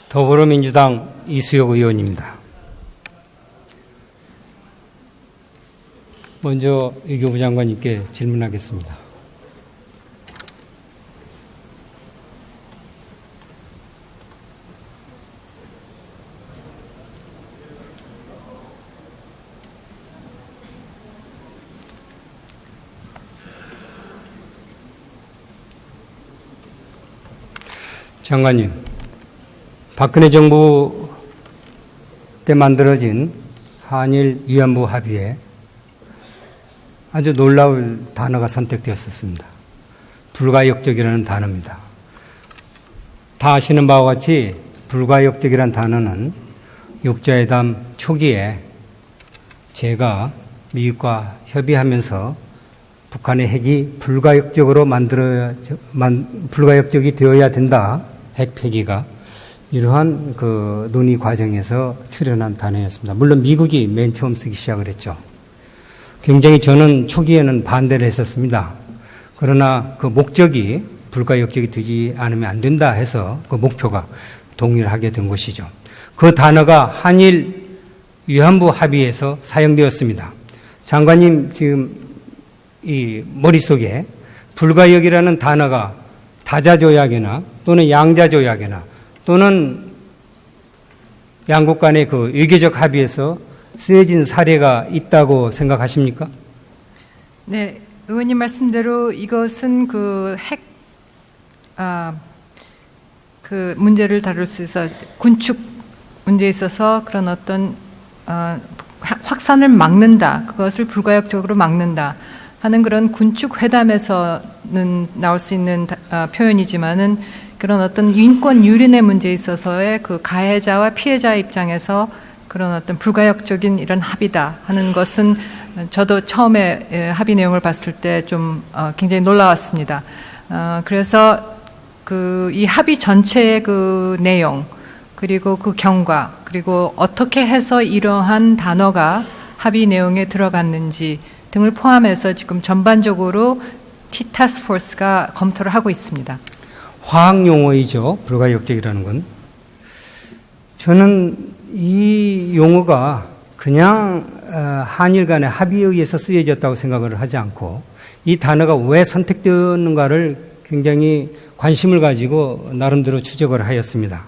더불어민주당 이수혁 의원입니다. 먼저 외교부 장관님께 질문하겠습니다. 장관님, 박근혜 정부 때 만들어진 한일 위안부 합의에 아주 놀라울 단어가 선택되었었습니다. 불가역적이라는 단어입니다. 다 아시는 바와 같이 불가역적이라는 단어는 육자회담 초기에 제가 미국과 협의하면서 북한의 핵이 불가역적이 되어야 된다. 핵 폐기가 이러한 그 논의 과정에서 출현한 단어였습니다. 물론 미국이 맨 처음 쓰기 시작을 했죠. 굉장히 저는 초기에는 반대를 했었습니다. 그러나 그 목적이 불가역적이 되지 않으면 안 된다 해서 그 목표가 동의를 하게 된 것이죠. 그 단어가 한일 위안부 합의에서 사용되었습니다. 장관님 지금 이 머릿속에 불가역이라는 단어가 다자조약이나 또는 양자조약이나 또는 양국 간의 그 외교적 합의에서 쓰여진 사례가 있다고 생각하십니까? 네, 의원님 말씀대로 이것은 그 문제를 다룰 수 있어 군축 문제에 있어서 그런 어떤 확산을 막는다, 그것을 불가역적으로 막는다 하는 그런 군축 회담에서는 나올 수 있는 표현이지만은 그런 어떤 인권 유린의 문제에 있어서의 그 가해자와 피해자 입장에서 그런 어떤 불가역적인 이런 합의다 하는 것은 저도 처음에 합의 내용을 봤을 때 좀 굉장히 놀라웠습니다. 그래서 이 합의 전체의 그 내용 그리고 그 경과 그리고 어떻게 해서 이러한 단어가 합의 내용에 들어갔는지 등을 포함해서 지금 전반적으로 T-타스크포스가 검토를 하고 있습니다. 화학 용어이죠. 불가역적이라는 건. 저는 이 용어가 그냥 한일 간의 합의에 의해서 쓰여졌다고 생각을 하지 않고 이 단어가 왜 선택되었는가를 굉장히 관심을 가지고 나름대로 추적을 하였습니다.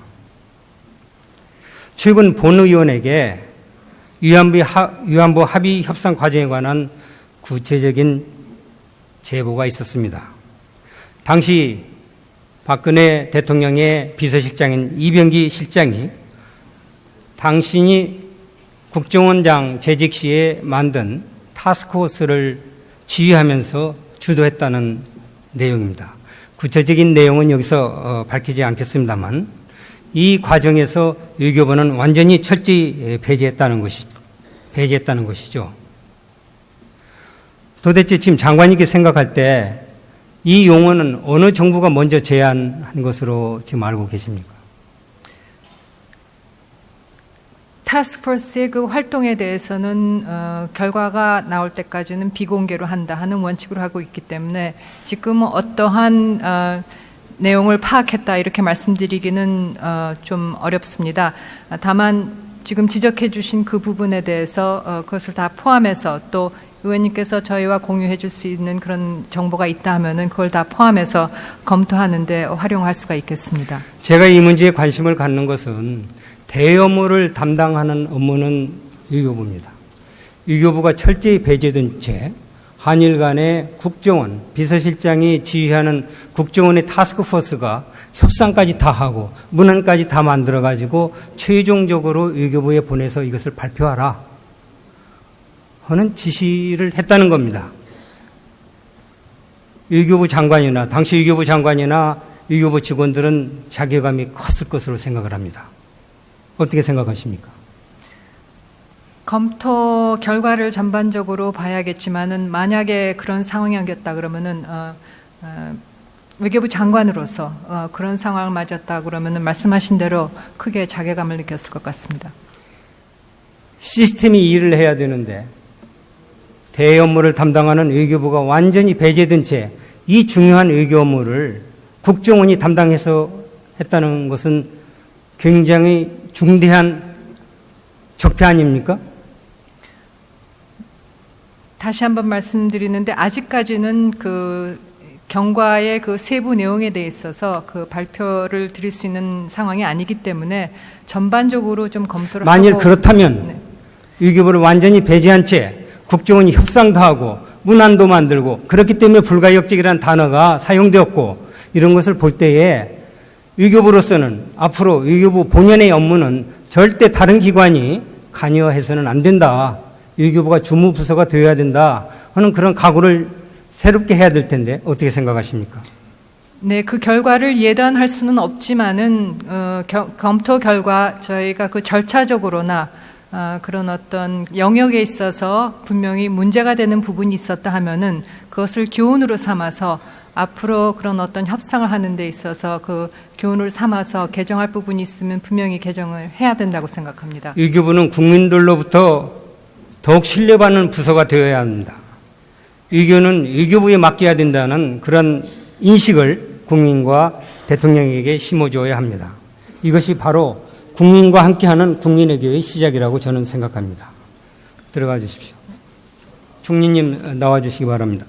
최근 본의원에게 위안부 합의 협상 과정에 관한 구체적인 제보가 있었습니다. 당시 박근혜 대통령의 비서실장인 이병기 실장이 당신이 국정원장 재직 시에 만든 타스크포스를 지휘하면서 주도했다는 내용입니다. 구체적인 내용은 여기서 밝히지 않겠습니다만 이 과정에서 외교부는 완전히 철저히 배제했다는 것이죠. 도대체 지금 장관님께 생각할 때 이 용어는 어느 정부가 먼저 제안한 것으로 지금 알고 계십니까? 타스크포스의 그 활동에 대해서는 결과가 나올 때까지는 비공개로 한다 하는 원칙으로 하고 있기 때문에 지금은 어떠한 내용을 파악했다 이렇게 말씀드리기는 좀 어렵습니다. 다만 지금 지적해 주신 그 부분에 대해서 그것을 다 포함해서 또 의원님께서 저희와 공유해 줄 수 있는 그런 정보가 있다 하면은 그걸 다 포함해서 검토하는 데 활용할 수가 있겠습니다. 제가 이 문제에 관심을 갖는 것은 대업무를 담당하는 업무는 외교부입니다. 외교부가 철저히 배제된 채 한일 간의 국정원, 비서실장이 지휘하는 국정원의 타스크포스가 협상까지 다 하고 문안까지 다 만들어가지고 최종적으로 외교부에 보내서 이것을 발표하라 하는 지시를 했다는 겁니다. 외교부 장관이나 당시 외교부 장관이나 외교부 직원들은 자괴감이 컸을 것으로 생각을 합니다. 어떻게 생각하십니까? 검토 결과를 전반적으로 봐야겠지만은 만약에 그런 상황이었다 그러면은 외교부 장관으로서 그런 상황을 맞았다 그러면은 말씀하신 대로 크게 자괴감을 느꼈을 것 같습니다. 시스템이 일을 해야 되는데 대외 업무를 담당하는 외교부가 완전히 배제된 채 이 중요한 외교 업무를 국정원이 담당해서 했다는 것은 굉장히 중대한 적폐 아닙니까? 다시 한번 말씀드리는데 아직까지는 그 경과의 그 세부 내용에 대해 있어서 그 발표를 드릴 수 있는 상황이 아니기 때문에 전반적으로 좀 검토를 만일 하고 그렇다면 네. 위교부를 완전히 배제한 채 국정원이 협상도 하고 문안도 만들고 그렇기 때문에 불가역적이라는 단어가 사용되었고 이런 것을 볼 때에 위교부로서는 앞으로 위교부 본연의 업무는 절대 다른 기관이 관여해서는 안 된다. 위교부가 주무부서가 되어야 된다 하는 그런 각오를 새롭게 해야 될 텐데 어떻게 생각하십니까? 네, 그 결과를 예단할 수는 없지만은 검토 결과 저희가 그 절차적으로나 그런 어떤 영역에 있어서 분명히 문제가 되는 부분이 있었다 하면은 그것을 교훈으로 삼아서 앞으로 그런 어떤 협상을 하는 데 있어서 그 교훈을 삼아서 개정할 부분이 있으면 분명히 개정을 해야 된다고 생각합니다. 위교부는 국민들로부터 더욱 신뢰받는 부서가 되어야 합니다. 위교는 위교부에 맡겨야 된다는 그런 인식을 국민과 대통령에게 심어줘야 합니다. 이것이 바로 국민과 함께하는 국민외교의 시작이라고 저는 생각합니다. 들어가 주십시오. 총리님 나와 주시기 바랍니다.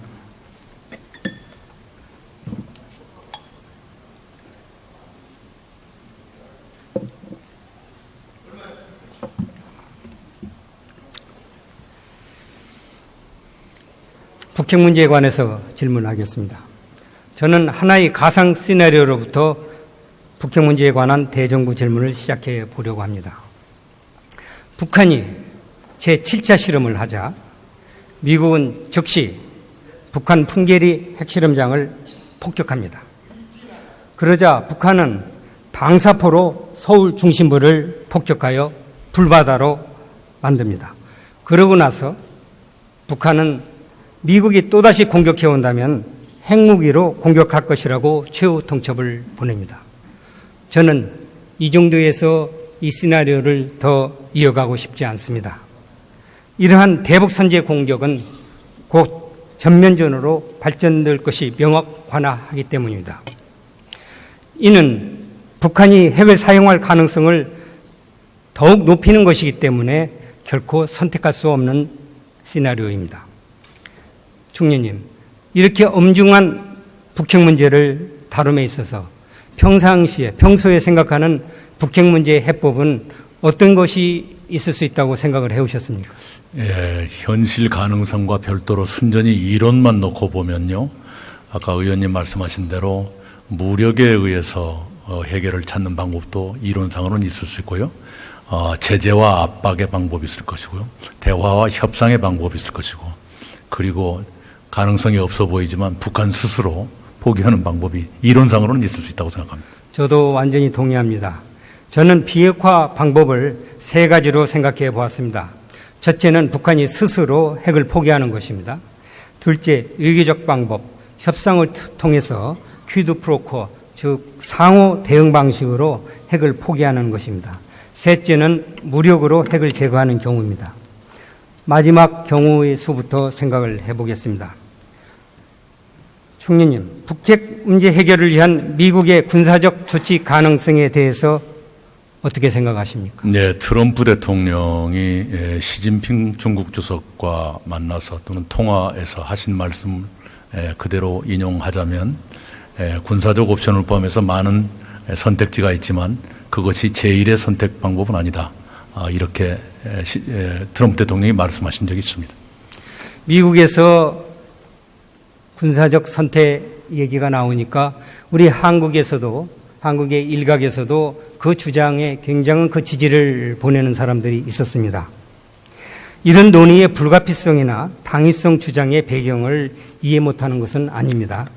북핵 문제에 관해서 질문하겠습니다. 저는 하나의 가상 시나리오로부터 북핵 문제에 관한 대정부 질문을 시작해 보려고 합니다. 북한이 제7차 실험을 하자 미국은 즉시 북한 풍계리 핵실험장을 폭격합니다. 그러자 북한은 방사포로 서울 중심부를 폭격하여 불바다로 만듭니다. 그러고 나서 북한은 미국이 또다시 공격해 온다면 핵무기로 공격할 것이라고 최후 통첩을 보냅니다. 저는 이 정도에서 이 시나리오를 더 이어가고 싶지 않습니다. 이러한 대북 선제 공격은 곧 전면전으로 발전될 것이 명확하기 때문입니다. 이는 북한이 핵을 사용할 가능성을 더욱 높이는 것이기 때문에 결코 선택할 수 없는 시나리오입니다. 총리님, 이렇게 엄중한 북핵 문제를 다룸에 있어서 평소에 생각하는 북핵 문제의 해법은 어떤 것이 있을 수 있다고 생각을 해오셨습니까? 예, 현실 가능성과 별도로 순전히 이론만 놓고 보면요. 아까 의원님 말씀하신 대로 무력에 의해서 해결을 찾는 방법도 이론상으로는 있을 수 있고요. 제재와 압박의 방법이 있을 것이고요. 대화와 협상의 방법이 있을 것이고, 그리고 가능성이 없어 보이지만 북한 스스로 포기하는 방법이 이론상으로는 있을 수 있다고 생각합니다. 저도 완전히 동의합니다. 저는 비핵화 방법을 세 가지로 생각해 보았습니다. 첫째는 북한이 스스로 핵을 포기하는 것입니다. 둘째, 위기적 방법, 협상을 통해서 퀴드 프로코, 즉 상호 대응 방식으로 핵을 포기하는 것입니다. 셋째는 무력으로 핵을 제거하는 경우입니다. 마지막 경우의 수부터 생각을 해보겠습니다. 총리님, 북핵 문제 해결을 위한 미국의 군사적 조치 가능성에 대해서 어떻게 생각하십니까? 네, 트럼프 대통령이 시진핑 중국 주석과 만나서 또는 통화에서 하신 말씀 그대로 인용하자면 군사적 옵션을 포함해서 많은 선택지가 있지만 그것이 제1의 선택 방법은 아니다. 이렇게 트럼프 대통령이 말씀하신 적이 있습니다. 미국에서 군사적 선택 얘기가 나오니까 우리 한국의 일각에서도 그 주장에 굉장한 그 지지를 보내는 사람들이 있었습니다. 이런 논의의 불가피성이나 당위성 주장의 배경을 이해 못하는 것은 아닙니다.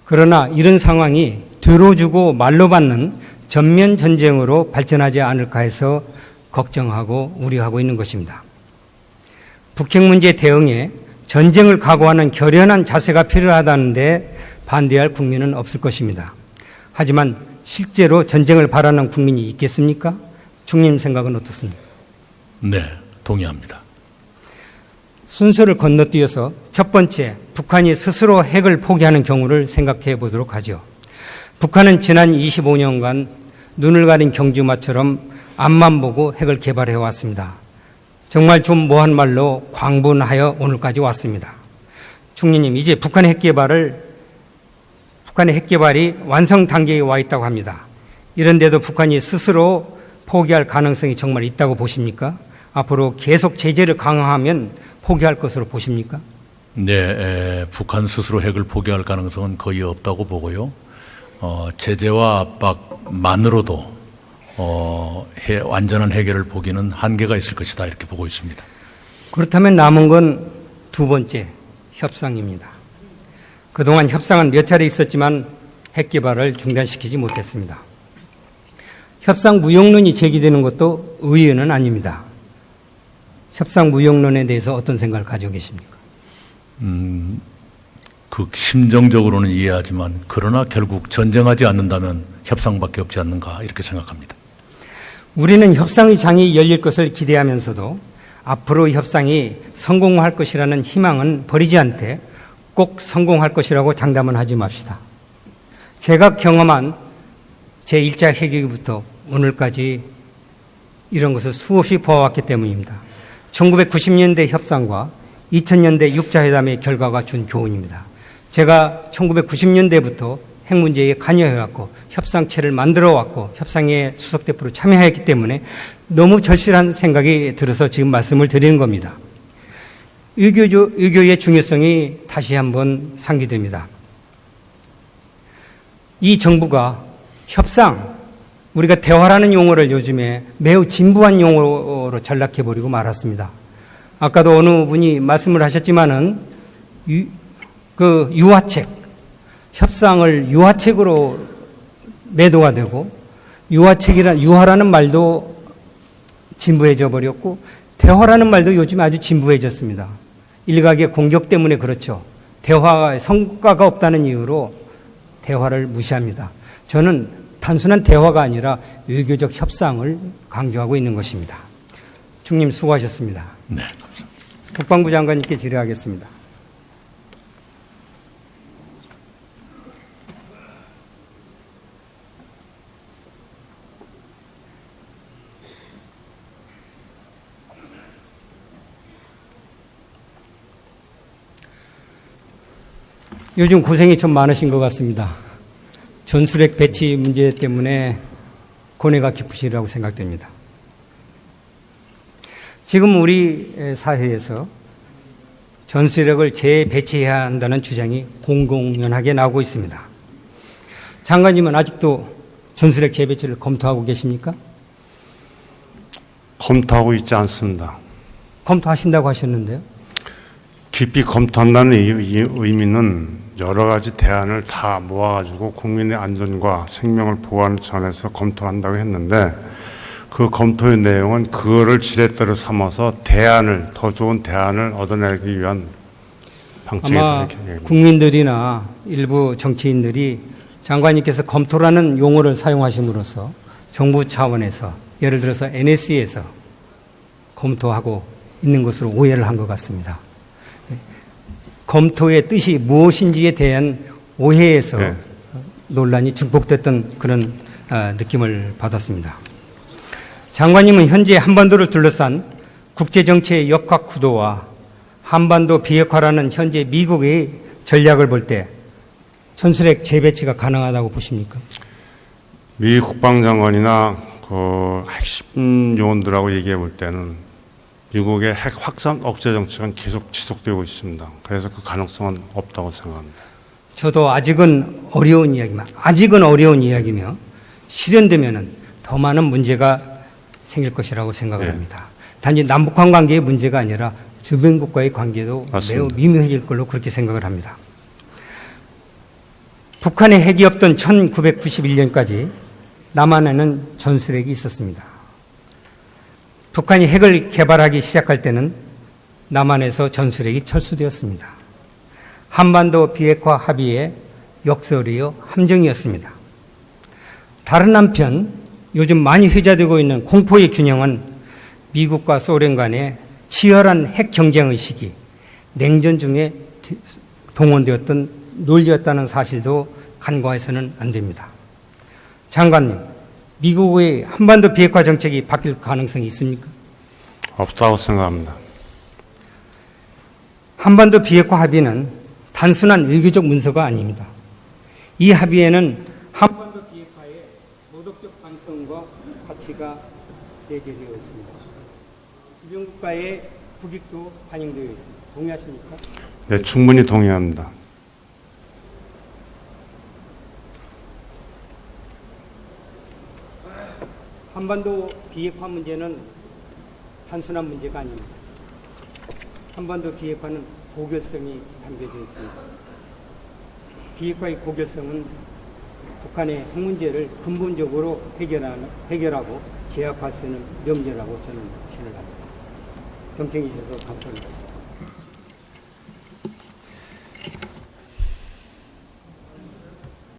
그러나 이런 상황이 뒤로 주고 말로 받는 전면 전쟁으로 발전하지 않을까 해서 걱정하고 우려하고 있는 것입니다. 북핵 문제 대응에 전쟁을 각오하는 결연한 자세가 필요하다는데 반대할 국민은 없을 것입니다. 하지만 실제로 전쟁을 바라는 국민이 있겠습니까? 총리님 생각은 어떻습니까? 네, 동의합니다. 순서를 건너뛰어서 첫 번째, 북한이 스스로 핵을 포기하는 경우를 생각해 보도록 하죠. 북한은 지난 25년간 눈을 가린 경주마처럼 앞만 보고 핵을 개발해 왔습니다. 정말 좀 모한 말로 광분하여 오늘까지 왔습니다. 총리님, 이제 북한의 핵개발이 완성 단계에 와 있다고 합니다. 이런데도 북한이 스스로 포기할 가능성이 정말 있다고 보십니까? 앞으로 계속 제재를 강화하면 포기할 것으로 보십니까? 네, 북한 스스로 핵을 포기할 가능성은 거의 없다고 보고요. 제재와 압박만으로도 완전한 해결을 보기는 한계가 있을 것이다 이렇게 보고 있습니다. 그렇다면 남은 건 두 번째, 협상입니다. 그동안 협상은 몇 차례 있었지만 핵 개발을 중단시키지 못했습니다. 협상 무용론이 제기되는 것도 의외는 아닙니다. 협상 무용론에 대해서 어떤 생각을 가지고 계십니까? 그 심정적으로는 이해하지만 그러나 결국 전쟁하지 않는다면 협상밖에 없지 않는가 이렇게 생각합니다. 우리는 협상의 장이 열릴 것을 기대하면서도 앞으로 협상이 성공할 것이라는 희망은 버리지 않되 꼭 성공할 것이라고 장담은 하지 맙시다. 제가 경험한 제1차 핵위기부터 오늘까지 이런 것을 수없이 보아왔기 때문입니다. 1990년대 협상과 2000년대 6자회담의 결과가 준 교훈입니다. 제가 1990년대부터 핵 문제에 관여해왔고 협상체를 만들어왔고 협상에 수석대표로 참여했기 때문에 너무 절실한 생각이 들어서 지금 말씀을 드리는 겁니다. 외교의 중요성이 다시 한번 상기됩니다. 이 정부가 협상, 우리가 대화라는 용어를 요즘에 매우 진부한 용어로 전락해버리고 말았습니다. 아까도 어느 분이 말씀을 하셨지만은 유화책, 협상을 유화책으로 매도가 되고 유화라는 말도 진부해져 버렸고 대화라는 말도 요즘 아주 진부해졌습니다. 일각의 공격 때문에 그렇죠. 대화에 성과가 없다는 이유로 대화를 무시합니다. 저는 단순한 대화가 아니라 외교적 협상을 강조하고 있는 것입니다. 총님 수고하셨습니다. 네, 감사합니다. 국방부 장관님께 질의하겠습니다. 요즘 고생이 좀 많으신 것 같습니다. 전술핵 배치 문제 때문에 고뇌가 깊으시리라고 생각됩니다. 지금 우리 사회에서 전술핵을 재배치해야 한다는 주장이 공공연하게 나오고 있습니다. 장관님은 아직도 전술핵 재배치를 검토하고 계십니까? 검토하고 있지 않습니다. 검토하신다고 하셨는데요. 깊이 검토한다는 의미는 여러 가지 대안을 다 모아가지고 국민의 안전과 생명을 보호하는 차원에서 검토한다고 했는데 그 검토의 내용은 그거를 지렛대로 삼아서 더 좋은 대안을 얻어내기 위한 방책이 아마 국민들이나 일부 정치인들이 장관님께서 검토라는 용어를 사용하심으로써 정부 차원에서 예를 들어서 NSC에서 검토하고 있는 것으로 오해를 한 것 같습니다. 검토의 뜻이 무엇인지에 대한 오해에서 네. 논란이 증폭됐던 그런 느낌을 받았습니다. 장관님은 현재 한반도를 둘러싼 국제정치의 역학 구도와 한반도 비핵화라는 현재 미국의 전략을 볼 때 전술핵 재배치가 가능하다고 보십니까? 미 국방장관이나 그 핵심 요원들하고 얘기해 볼 때는 미국의 핵 확산 억제 정책은 계속 지속되고 있습니다. 그래서 그 가능성은 없다고 생각합니다. 저도 아직은 어려운 이야기며 실현되면은 더 많은 문제가 생길 것이라고 생각을 합니다. 단지 남북한 관계의 문제가 아니라 주변국과의 관계도 맞습니다. 매우 미묘해질 걸로 그렇게 생각을 합니다. 북한의 핵이 없던 1991년까지 남한에는 전술핵이 있었습니다. 북한이 핵을 개발하기 시작할 때는 남한에서 전술핵이 철수되었습니다. 한반도 비핵화 합의의 역설이요 함정이었습니다. 다른 한편 요즘 많이 회자되고 있는 공포의 균형은 미국과 소련 간의 치열한 핵 경쟁의식이 냉전 중에 동원되었던 논리였다는 사실도 간과해서는 안 됩니다. 장관님, 미국의 한반도 비핵화 정책이 바뀔 가능성이 있습니까? 없다고 생각합니다. 한반도 비핵화 합의는 단순한 외교적 문서가 아닙니다. 이 합의에는 한반도 비핵화의 도덕적 가능성과 가치가 내재되어 있습니다. 주변국가의 국익도 반영되어 있습니다. 동의하십니까? 네, 충분히 동의합니다. 한반도 비핵화 문제는 단순한 문제가 아닙니다. 한반도 비핵화는 고결성이 담겨져 있습니다. 비핵화의 고결성은 북한의 핵 문제를 근본적으로 해결하고 제압할 수 있는 명제라고 저는 생각합니다. 경청해 주셔서 감사합니다.